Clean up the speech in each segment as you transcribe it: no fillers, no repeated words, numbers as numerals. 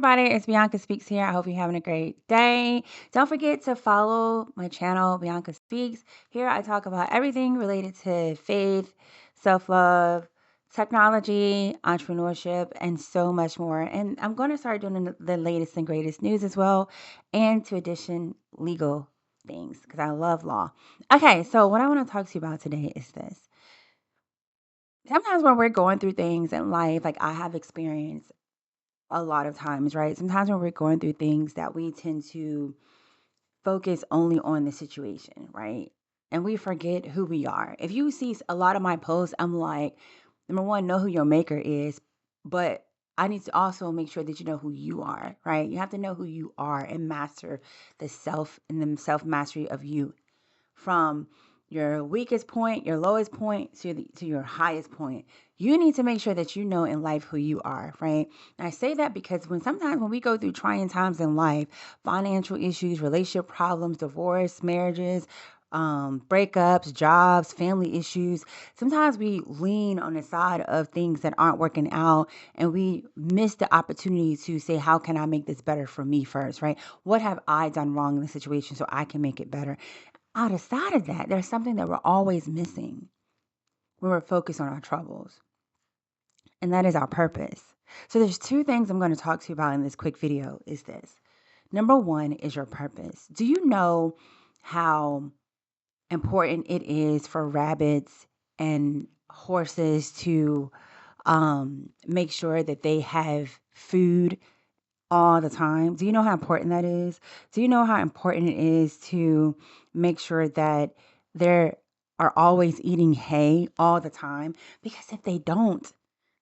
everybody, it's Bianca Speaks here. I hope you're having a great day. Don't forget to follow my channel, Bianca Speaks. Here I talk about everything related to faith, self-love, technology, entrepreneurship, and so much more. And I'm going to start doing the latest and greatest news as well, and to addition, legal things, because I love law. Okay, so what I want to talk to you about today is this. Sometimes when we're going through things in life, like I have experienced a lot of times, right? Sometimes when we're going through things that we tend to focus only on the situation, right? And we forget who we are. If you see a lot of my posts, I'm like, number one, know who your maker is, but I need to also make sure that you know who you are, right? You have to know who you are and master the self and the self mastery of you from your weakest point, your lowest point to your highest point. You need to make sure that you know in life who you are, right? And I say that because sometimes when we go through trying times in life, financial issues, relationship problems, divorce, marriages, breakups, jobs, family issues, sometimes we lean on the side of things that aren't working out and we miss the opportunity to say, how can I make this better for me first, right? What have I done wrong in the situation so I can make it better? Outside of that, there's something that we're always missing when we're focused on our troubles, and that is our purpose. So there's two things I'm going to talk to you about in this quick video is this. Number one is your purpose. Do you know how important it is for rabbits and horses to make sure that they have food all the time? Do you know how important that is? Do you know how important it is to make sure that they are always eating hay all the time? Because if they don't,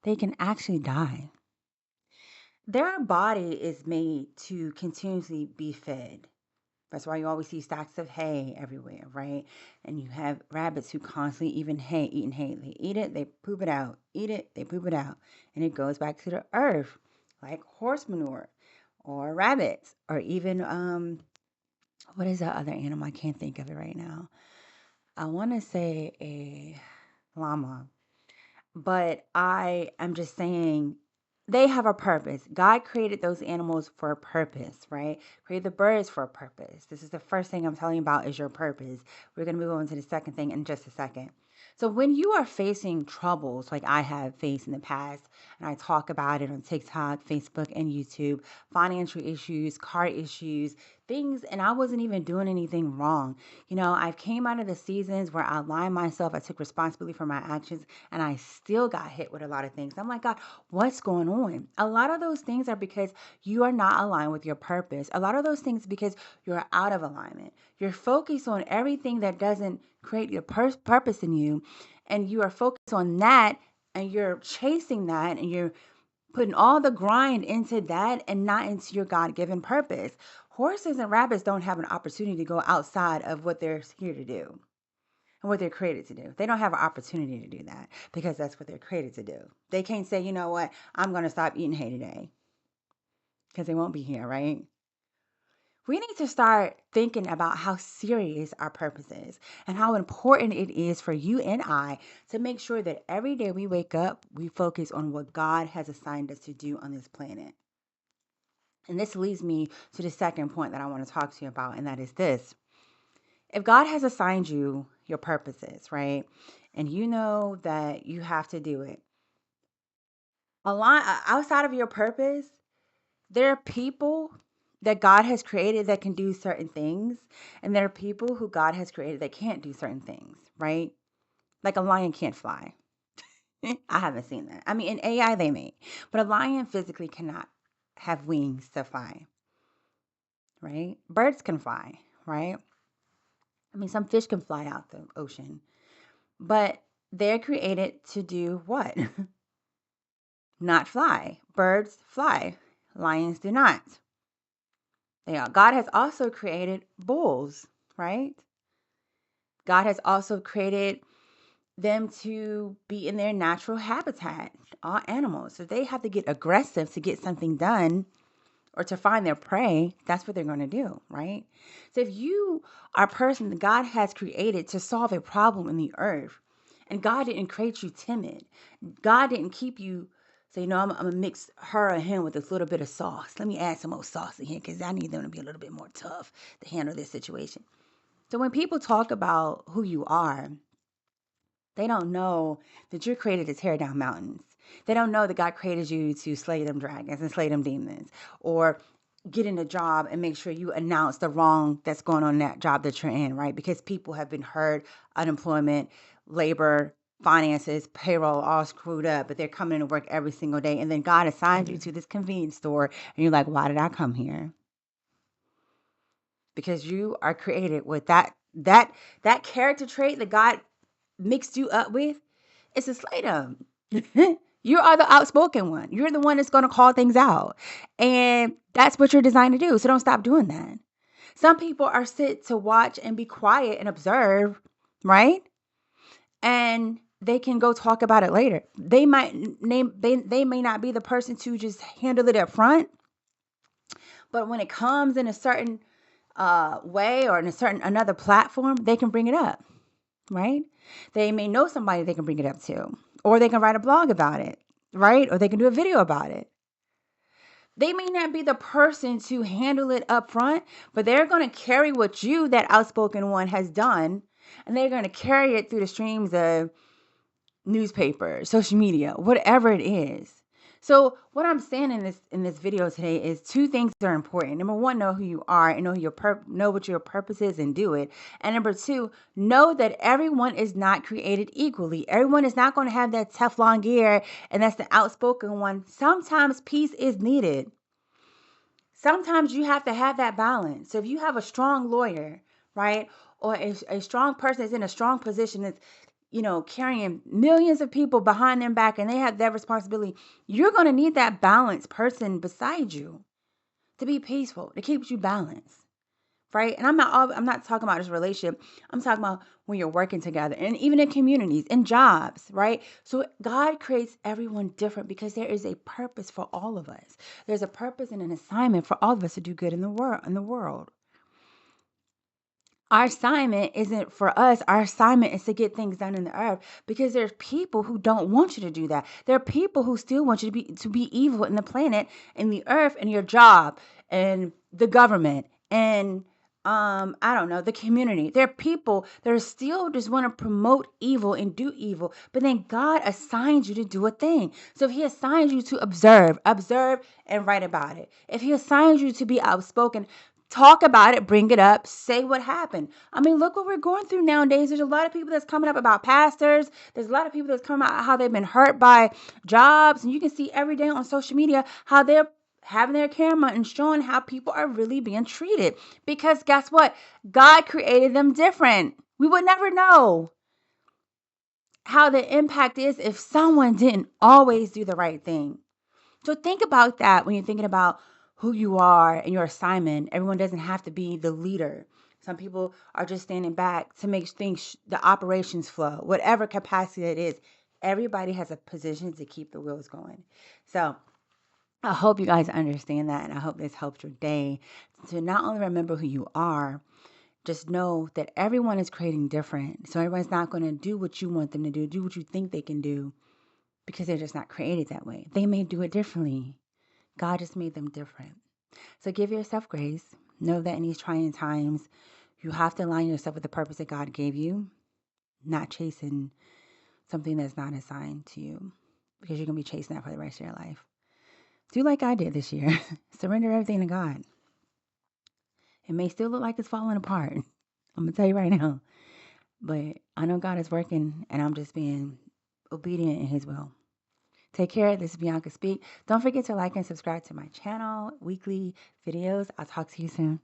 they can actually die. Their body is made to continuously be fed. That's why you always see stacks of hay everywhere, right? And you have rabbits who constantly eating hay. They eat it, they poop it out. Eat it, they poop it out. And it goes back to the earth, like horse manure or rabbits, or even what is that other animal? I can't think of it right now. I want to say a llama, but I am just saying they have a purpose. God created those animals for a purpose, right? Created the birds for a purpose. This is the first thing I'm telling you about is your purpose. We're going to move on to the second thing in just a second. So when you are facing troubles like I have faced in the past, and I talk about it on TikTok, Facebook, and YouTube, financial issues, car issues, things, and I wasn't even doing anything wrong. I came out of the seasons where I aligned myself, I took responsibility for my actions, and I still got hit with a lot of things. I'm like, God, what's going on? A lot of those things are because you are not aligned with your purpose. A lot of those things because you're out of alignment. You're focused on everything that doesn't create your purpose in you, and you are focused on that, and you're chasing that, and you're putting all the grind into that and not into your God-given purpose. Horses and rabbits don't have an opportunity to go outside of what they're here to do and what they're created to do. They don't have an opportunity to do that because that's what they're created to do. They can't say, you know what, I'm going to stop eating hay today because they won't be here, right? We need to start thinking about how serious our purpose is and how important it is for you and I to make sure that every day we wake up, we focus on what God has assigned us to do on this planet. And this leads me to the second point that I want to talk to you about, and that is this. If God has assigned you your purposes, right? And you know that you have to do it. A lot outside of your purpose, there are people that God has created that can do certain things, and there are people who God has created that can't do certain things, right? Like a lion can't fly. I haven't seen that. I mean, in AI they may, but a lion physically cannot have wings to fly, right? Birds can fly, right? I mean, some fish can fly out the ocean, but they're created to do what? Not fly. Birds fly. Lions do not. God has also created bulls, right? God has also created them to be in their natural habitat, all animals. So they have to get aggressive to get something done or to find their prey. That's what they're going to do, right? So if you are a person that God has created to solve a problem in the earth, and God didn't create you timid, God didn't keep you So, I'm going to mix her or him with this little bit of sauce. Let me add some more sauce in here because I need them to be a little bit more tough to handle this situation. So when people talk about who you are, they don't know that you're created to tear down mountains. They don't know that God created you to slay them dragons and slay them demons, or get in a job and make sure you announce the wrong that's going on in that job that you're in, right? Because people have been hurt, unemployment, labor, finances, payroll, all screwed up, but they're coming to work every single day. And then God assigned you to this convenience store, and you're like, why did I come here? Because you are created with that character trait that God mixed you up with. It's a slay them. You are the outspoken one. You're the one that's going to call things out. And that's what you're designed to do. So don't stop doing that. Some people are sit to watch and be quiet and observe, right? And they can go talk about it later. They may not be the person to just handle it up front. But when it comes in a certain way or in another platform, they can bring it up, right? They may know somebody they can bring it up to, or they can write a blog about it, right? Or they can do a video about it. They may not be the person to handle it up front, but they're going to carry what you, that outspoken one, has done, and they're going to carry it through the streams of newspaper, social media, whatever it is. So what I'm saying in this video today is two things that are important. Number one, know who you are and know what your purpose is and do it. And number two, know that everyone is not created equally. Everyone is not going to have that Teflon gear, and that's the outspoken one. Sometimes peace is needed. Sometimes you have to have that balance. So if you have a strong lawyer, right, or a strong person that's in a strong position that's carrying millions of people behind their back, and they have that responsibility, you're going to need that balanced person beside you to be peaceful, to keep you balanced, right? And I'm not talking about this relationship. I'm talking about when you're working together, and even in communities, in jobs, right? So God creates everyone different because there is a purpose for all of us. There's a purpose and an assignment for all of us to do good in the world. Our assignment isn't for us. Our assignment is to get things done in the earth, because there's people who don't want you to do that. There are people who still want you to be evil in the planet, in the earth, in your job, and the government, and I don't know, the community. There are people that are still just want to promote evil and do evil, but then God assigns you to do a thing. So if he assigns you to observe and write about it. If he assigns you to be outspoken, talk about it, bring it up, say what happened. I mean, look what we're going through nowadays. There's a lot of people that's coming up about pastors. There's a lot of people that's coming out how they've been hurt by jobs. And you can see every day on social media how they're having their camera and showing how people are really being treated. Because guess what? God created them different. We would never know how the impact is if someone didn't always do the right thing. So think about that when you're thinking about who you are and your assignment. Everyone doesn't have to be the leader. Some people are just standing back to make things, the operations flow, whatever capacity it is. Everybody has a position to keep the wheels going. So I hope you guys understand that, and I hope this helped your day to not only remember who you are, just know that everyone is creating different. So everyone's not going to do what you want them to do what you think they can do, because they're just not created that way. They may do it differently. God just made them different. So give yourself grace. Know that in these trying times, you have to align yourself with the purpose that God gave you, not chasing something that's not assigned to you, because you're going to be chasing that for the rest of your life. Do like I did this year. Surrender everything to God. It may still look like it's falling apart. I'm going to tell you right now. But I know God is working, and I'm just being obedient in his will. Take care. This is Bianca Speak. Don't forget to like and subscribe to my channel, weekly videos. I'll talk to you soon.